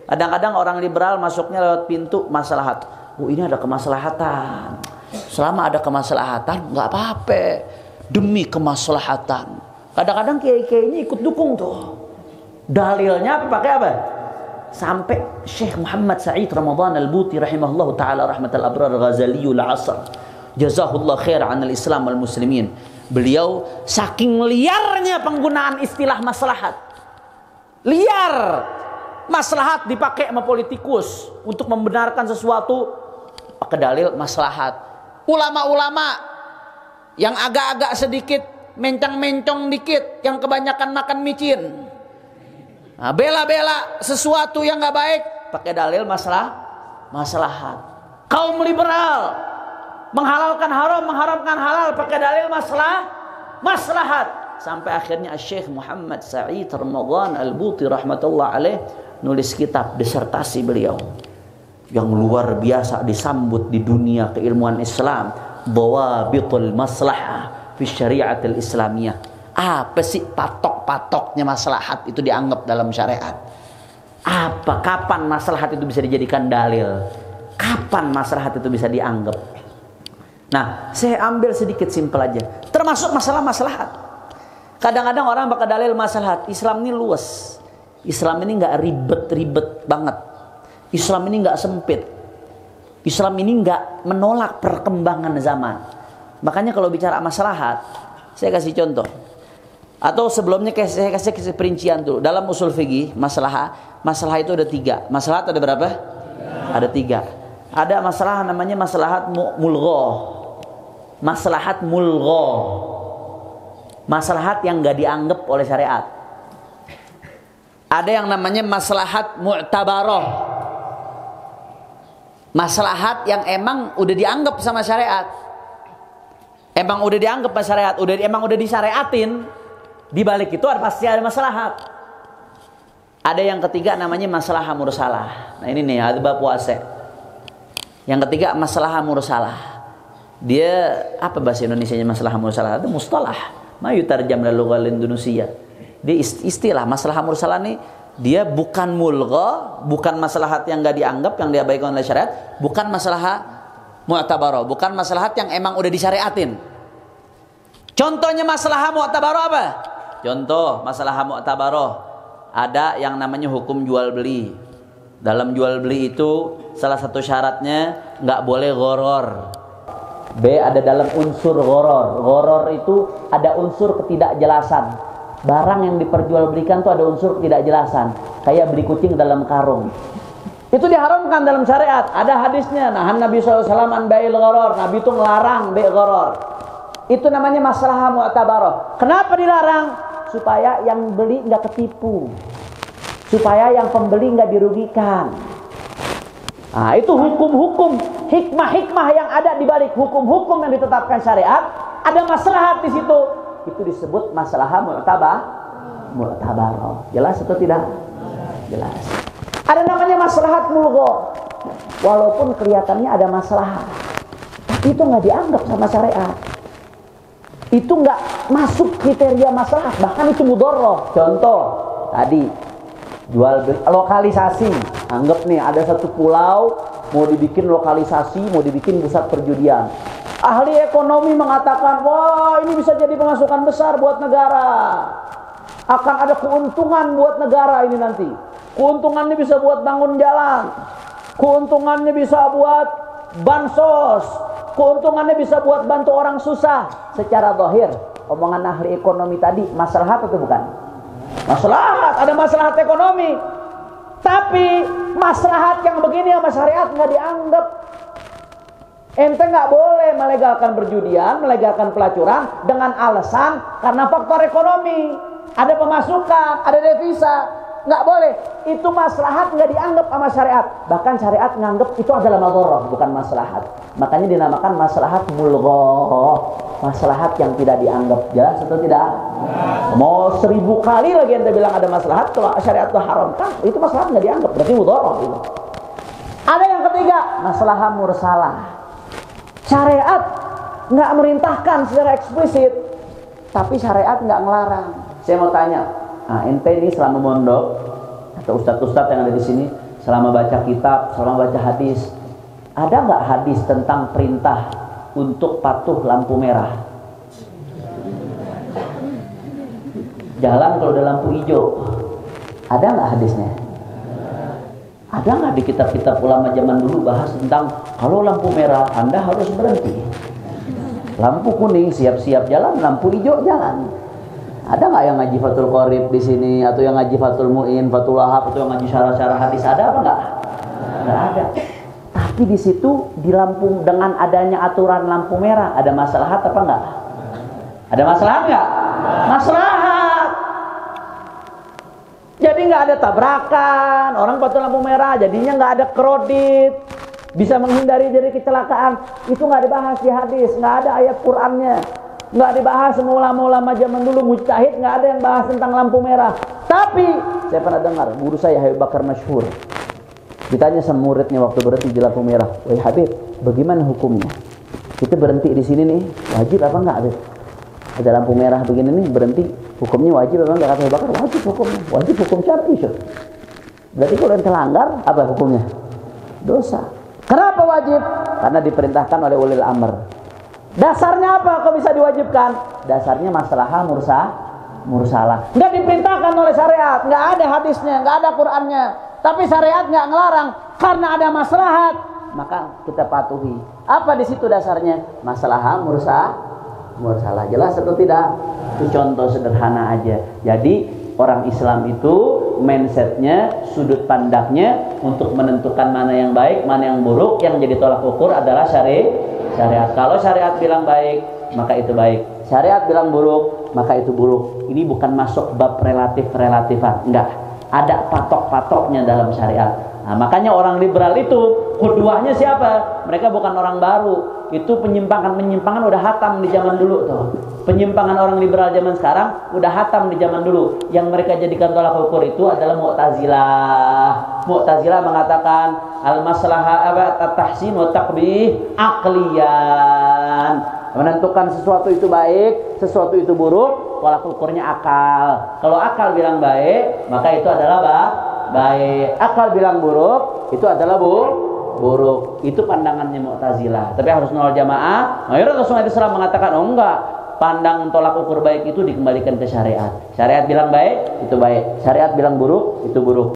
Kadang-kadang orang liberal masuknya lewat pintu maslahat. Oh, ini ada kemaslahatan. Selama ada kemaslahatan nggak apa-apa. Demi kemaslahatan. Kadang-kadang kiai-kiainya ikut dukung tuh. Dalilnya apa? Pakai apa? Sampai Syekh Muhammad Sa'id Ramadan Al-Buti rahimahullah ta'ala rahmatal abrar Ghazaliyul asr, jazahullah khair anil Islam wal muslimin. Beliau saking liarnya penggunaan istilah maslahat. Liar. Maslahat dipakai sama politikus untuk membenarkan sesuatu pakai dalil maslahat. Ulama-ulama yang agak-agak sedikit mencong-mencong dikit, yang kebanyakan makan micin, nah, bela-bela sesuatu yang nggak baik pakai dalil maslahat. Kaum liberal menghalalkan haram, mengharamkan halal pakai dalil maslahat. Sampai akhirnya Syekh Muhammad Sa'id Ramadan Al-Buti rahmatullah alaih nulis kitab disertasi beliau yang luar biasa disambut di dunia keilmuan Islam, Dhawabitul Maslahah fi Syariatil Islamiyah. Apa sih patok-patoknya maslahat itu dianggap dalam syariat? Apa, kapan maslahat itu bisa dijadikan dalil? Kapan maslahat itu bisa dianggap? Nah, saya ambil sedikit simpel aja. Termasuk masalah maslahat. Kadang-kadang orang pakai dalil maslahat. Islam ini luas. Islam ini nggak ribet-ribet banget. Islam ini nggak sempit. Islam ini nggak menolak perkembangan zaman. Makanya kalau bicara maslahat, saya kasih contoh. Atau sebelumnya saya kasih perincian dulu. Dalam usul fikih, masalah itu ada 3. Maslahat ada berapa? Ada 3. Ada masalah namanya maslahat mulghoh. Maslahat mulghoh. Maslahat yang nggak dianggap oleh syariat. Ada yang namanya maslahat mu'tabaroh. Maslahat yang emang udah dianggap sama syariat. Emang udah dianggap sama syariat, emang udah disyariatin. Di balik itu pasti ada maslahat. Ada yang ketiga namanya masalah mursalah. Nah ini nih, ada bab puasa. Yang ketiga masalah mursalah. Dia apa bahasa Indonesianya masalah mursalah? Itu mustalah. Ma yutarjam lil lughal Indonesia. Dia istilah masalah mursalah nih, dia bukan mulgha, bukan maslahat yang enggak dianggap, yang diabaikan oleh syariat, bukan masalah mu'tabarah, bukan maslahat yang emang udah disyariatin. Contohnya masalah mu'tabarah apa? Contoh masalah mu'tabarah, ada yang namanya hukum jual beli. Dalam jual beli itu salah satu syaratnya nggak boleh gharar. B, ada dalam unsur gharar. Gharar itu ada unsur ketidakjelasan. Barang yang diperjualbelikan tuh ada unsur ketidakjelasan. Kayak beli kucing dalam karung. Itu diharamkan dalam syariat. Ada hadisnya. Nahan Nabi SAW an bai'il gharar. Nabi itu ngelarang bai' gharar. Itu namanya masalah mu'tabarah. Kenapa dilarang? Supaya yang beli nggak ketipu. Supaya yang pembeli nggak dirugikan. Nah, itu hukum-hukum, hikmah-hikmah yang ada di balik hukum-hukum yang ditetapkan syariat. Ada maslahat di situ. Itu disebut masalah mu'tabarah. Jelas atau tidak? Jelas. Ada namanya maslahat mulgho. Walaupun kelihatannya ada maslahat, tapi itu nggak dianggap sama syariat. Itu nggak masuk kriteria maslahat, bahkan itu mudharrah. Contoh tadi jual beli lokalisasi. Anggap nih ada satu pulau mau dibikin lokalisasi, mau dibikin pusat perjudian. Ahli ekonomi mengatakan, wah ini bisa jadi pemasukan besar buat negara. Akan ada keuntungan buat negara ini nanti. Keuntungannya bisa buat bangun jalan. Keuntungannya bisa buat bansos. Keuntungannya bisa buat bantu orang susah. Secara zahir, omongan ahli ekonomi tadi, maslahat atau bukan? Maslahat, ada maslahat ekonomi. Tapi maslahat yang begini sama syariat nggak dianggap. Ente nggak boleh melegalkan perjudian, melegalkan pelacuran dengan alasan karena faktor ekonomi. Ada pemasukan, ada devisa. Nggak boleh. Itu maslahat nggak dianggap sama syariat. Bahkan syariat nganggap itu adalah madharah, bukan maslahat. Makanya dinamakan maslahat mulghoh. Maslahat yang tidak dianggap. Jelas atau tidak? Mau 1000 kali lagi ente bilang ada maslahat, kalau syariat itu haramkan, itu maslahat nggak dianggap. Berarti mudharah itu. Ada yang ketiga, masalah mursalah. Syariat nggak merintahkan secara eksplisit, tapi syariat nggak ngelarang. Saya mau tanya, ente ini selama mondok atau ustadz-ustadz yang ada di sini, selama baca kitab, selama baca hadis, ada nggak hadis tentang perintah untuk patuh lampu merah? Jalan kalau udah lampu hijau, ada nggak hadisnya? Ada nggak di kitab-kitab ulama zaman dulu bahas tentang kalau lampu merah Anda harus berhenti, lampu kuning siap-siap jalan, lampu hijau jalan? Ada nggak yang ngaji Fathul Qorib di sini, atau yang ngaji Fathul Mu'in, Fathul Wahab, atau yang ngaji syarah-syarah hadis? Ada apa nggak? Nggak ada. Tapi di situ di lampu, dengan adanya aturan lampu merah, ada maslahat apa nggak? Ada maslahat nggak? Maslahat. Jadi nggak ada tabrakan, orang patuh lampu merah, jadinya nggak ada kredit, bisa menghindari dari kecelakaan. Itu nggak dibahas di hadis, nggak ada ayat Qur'annya, nggak dibahas. Semua ulama-ulama zaman dulu mujtahid nggak ada yang bahas tentang lampu merah. Tapi saya pernah dengar guru saya Habib Bakar Masyhur ditanya sama muridnya waktu berhenti di lampu merah, "Wahai Habib, bagaimana hukumnya? Kita berhenti di sini nih, wajib apa enggak, Habib? Ada lampu merah begini nih, berhenti, hukumnya wajib apa enggak?" Kata Habib Bakar, "Wajib hukumnya, wajib hukum syar'i." Berarti kalau yang terlanggar apa hukumnya? Dosa. Kenapa wajib? Karena diperintahkan oleh ulil amr. Dasarnya apa kok bisa diwajibkan? Dasarnya maslahah mursalah. Nggak diperintahkan oleh syariat, nggak ada hadisnya, nggak ada Qur'annya. Tapi syariat nggak ngelarang karena ada maslahat, maka kita patuhi. Apa di situ dasarnya? Maslahah mursalah. Jelas atau tidak? Itu contoh sederhana aja. Jadi orang Islam itu mindsetnya, sudut pandangnya untuk menentukan mana yang baik, mana yang buruk. Yang jadi tolak ukur adalah syariat. Kalau syariat bilang baik, maka itu baik. Syariat bilang buruk, maka itu buruk. Ini bukan masuk bab relatif-relatifan, enggak. Ada patok-patoknya dalam syariat. Nah, makanya orang liberal itu kuduahnya siapa? Mereka bukan orang baru. Itu penyimpangan udah hatam di zaman dulu tuh. Penyimpangan orang liberal zaman sekarang udah hatam di zaman dulu. Yang mereka jadikan tolak ukur itu adalah Mu'tazilah. Mu'tazilah mengatakan al-maslahah at-tahsin wa taqbih aqliyan. Menentukan sesuatu itu baik, sesuatu itu buruk, tolak ukurnya akal. Kalau akal bilang baik, maka itu adalah baik. Akal bilang buruk, itu adalah buruk. Itu pandangannya Mu'tazilah. Tapi harus nol jamaah. Mayoritas Rasulullah SAW mengatakan, oh enggak, pandang tolak ukur baik itu dikembalikan ke syariat. Syariat bilang baik, itu baik. Syariat bilang buruk, itu buruk.